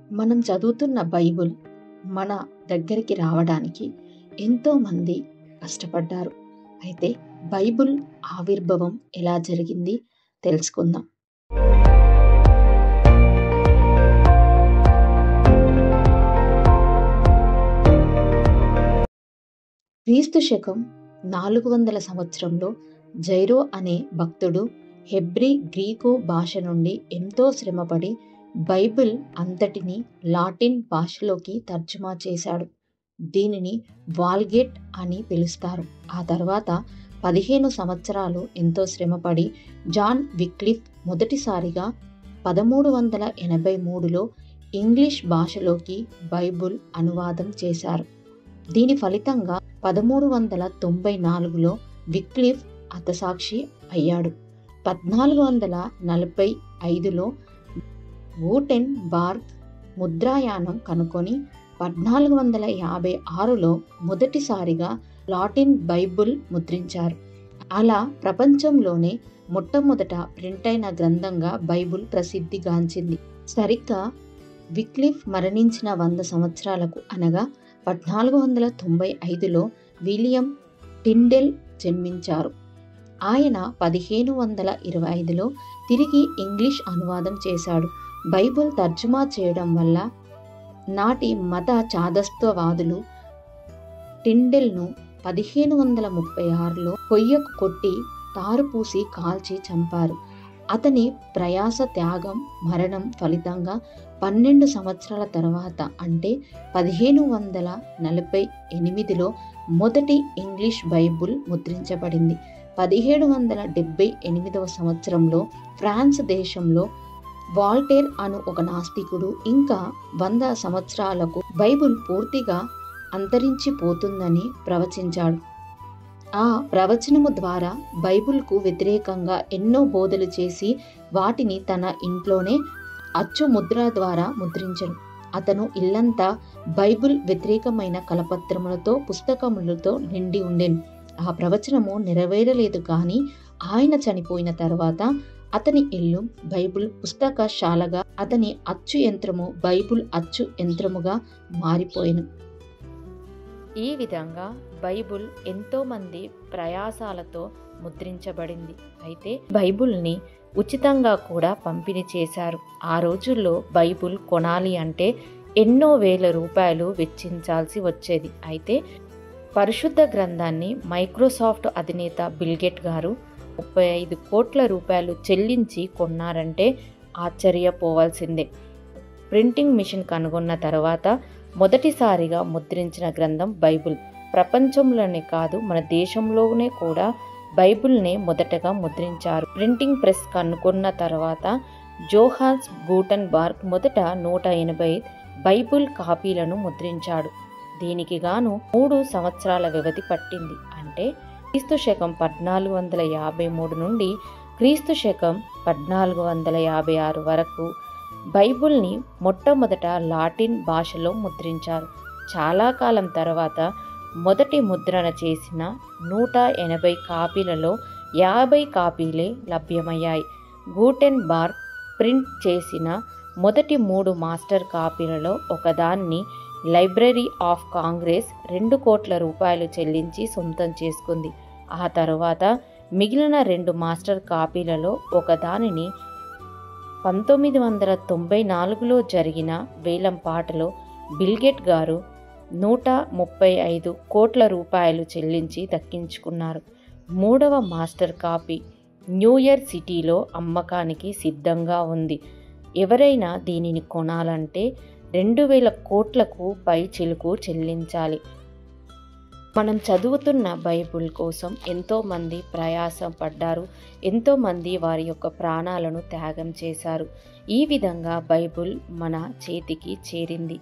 మనం చదువుతున్న బైబుల్ మన దగ్గరికి రావడానికి ఎంతోమంది కష్టపడ్డారు. అయితే బైబుల్ ఆవిర్భావం ఎలా జరిగింది తెలుసుకుందాం. క్రీస్తు శకం 400 సంవత్సరంలో జైరో అనే భక్తుడు హెబ్రీ గ్రీకు భాష నుండి ఎంతో శ్రమపడి బైబిల్ అంతటిని లాటిన్ భాషలోకి తర్జుమా చేశాడు. దీనిని వాల్గేట్ అని పిలుస్తారు. ఆ తర్వాత 15 సంవత్సరాలు ఎంతో శ్రమపడి జాన్ విక్లిఫ్ మొదటిసారిగా 1383లో ఇంగ్లీష్ భాషలోకి బైబిల్ అనువాదం చేశారు. దీని ఫలితంగా 1394లో విక్లిఫ్ హతసాక్షి అయ్యాడు. 1445లో గూటెన్బర్గ్ ముద్రాయానం కనుకొని 1456లో మొదటిసారిగా లాటిన్ బైబిల్ ముద్రించారు. అలా ప్రపంచంలోనే మొట్టమొదట ప్రింట్ అయిన గ్రంథంగా బైబిల్ ప్రసిద్ధిగాంచింది. సరిగ్గా విక్లిఫ్ మరణించిన 100 సంవత్సరాలకు అనగా 1495లో విలియం టిండెల్ జన్మించారు. ఆయన 1525లో తిరిగి ఇంగ్లీష్ అనువాదం చేశాడు. బైబిల్ తర్జుమా చేయడం వల్ల నాటి మత చాదస్తవాదులు టిండెల్ను 1536లో కొయ్యకు కొట్టి తారుపూసి కాల్చి చంపారు. అతని ప్రయాస, త్యాగం, మరణం ఫలితంగా 12 సంవత్సరాల తర్వాత అంటే 1548లో మొదటి ఇంగ్లీష్ బైబిల్ ముద్రించబడింది. 1778వ సంవత్సరంలో ఫ్రాన్స్ దేశంలో వాల్టేర్ అను ఒక నాస్తికుడు ఇంకా 100 సంవత్సరాలకు బైబిల్ పూర్తిగా అంతరించిపోతుందని ప్రవచించాడు. ఆ ప్రవచనము ద్వారా బైబిల్కు వ్యతిరేకంగా ఎన్నో బోధలు చేసి వాటిని తన ఇంట్లోనే అచ్చు ముద్ర ద్వారా ముద్రించను. అతను ఇల్లంతా బైబిల్ వ్యతిరేకమైన కలపత్రములతో, పుస్తకములతో నిండి ఉండెను. ఆ ప్రవచనము నెరవేరలేదు. కానీ ఆయన చనిపోయిన తర్వాత అతని ఇల్లు బైబిల్ పుస్తకశాలగా, అతని అచ్చు యంత్రము బైబిల్ అచ్చు యంత్రముగా మారిపోయెను. ఈ విధంగా బైబిల్ ఎంతోమంది ప్రయాసాలతో ముద్రించబడింది. అయితే బైబిల్ని ఉచితంగా కూడా పంపిణీ చేశారు. ఆ రోజుల్లో బైబిల్ కొనాలి అంటే ఎన్నో వేల రూపాయలు వెచ్చించాల్సి వచ్చేది. అయితే పరిశుద్ధ గ్రంథాన్ని మైక్రోసాఫ్ట్ అధినేత బిల్గేట్ గారు 35 కోట్ల రూపాయలు చెల్లించి కొన్నారంటే ఆశ్చర్యపోవాల్సిందే. ప్రింటింగ్ మిషన్ కనుగొన్న తర్వాత మొదటిసారిగా ముద్రించిన గ్రంథం బైబిల్. ప్రపంచంలోనే కాదు, మన దేశంలోనే కూడా బైబిల్నే మొదటగా ముద్రించారు. ప్రింటింగ్ ప్రెస్ కనుగొన్న తర్వాత జోహాన్స్ గూటెన్బర్గ్ మొదట 180 బైబిల్ కాపీలను ముద్రించాడు. దీనికి గాను 3 సంవత్సరాల వ్యవధి పట్టింది. అంటే క్రీస్తు శకం 1453 నుండి క్రీస్తు శకం 1456 వరకు బైబిల్ని మొట్టమొదట లాటిన్ భాషలో ముద్రించారు. చాలా కాలం తర్వాత మొదటి ముద్రణ చేసిన 180 కాపీలలో 50 కాపీలే లభ్యమయ్యాయి. గూటెన్బర్గ్ ప్రింట్ చేసిన మొదటి 3 మాస్టర్ కాపీలలో ఒకదాన్ని లైబ్రరీ ఆఫ్ కాంగ్రెస్ 2 కోట్ల రూపాయలు చెల్లించి సొంతం చేసుకుంది. ఆ తరువాత మిగిలిన 2 మాస్టర్ కాపీలలో ఒకదానిని 1994లో జరిగిన వేలంపాటలో బిల్గేట్ గారు 135 కోట్ల రూపాయలు చెల్లించి దక్కించుకున్నారు. 3వ మాస్టర్ కాపీ న్యూయార్క్ సిటీలో అమ్మకానికి సిద్ధంగా ఉంది. ఎవరైనా దీనిని కొనాలంటే 2000 కోట్లకు పై చిలుకు చెల్లించాలి. మనం చదువుతున్న బైబిల్ కోసం ఎంతోమంది ప్రయాసం పడ్డారు. ఎంతోమంది వారి యొక్క ప్రాణాలను త్యాగం చేశారు. ఈ విధంగా బైబిల్ మన చేతికి చేరింది.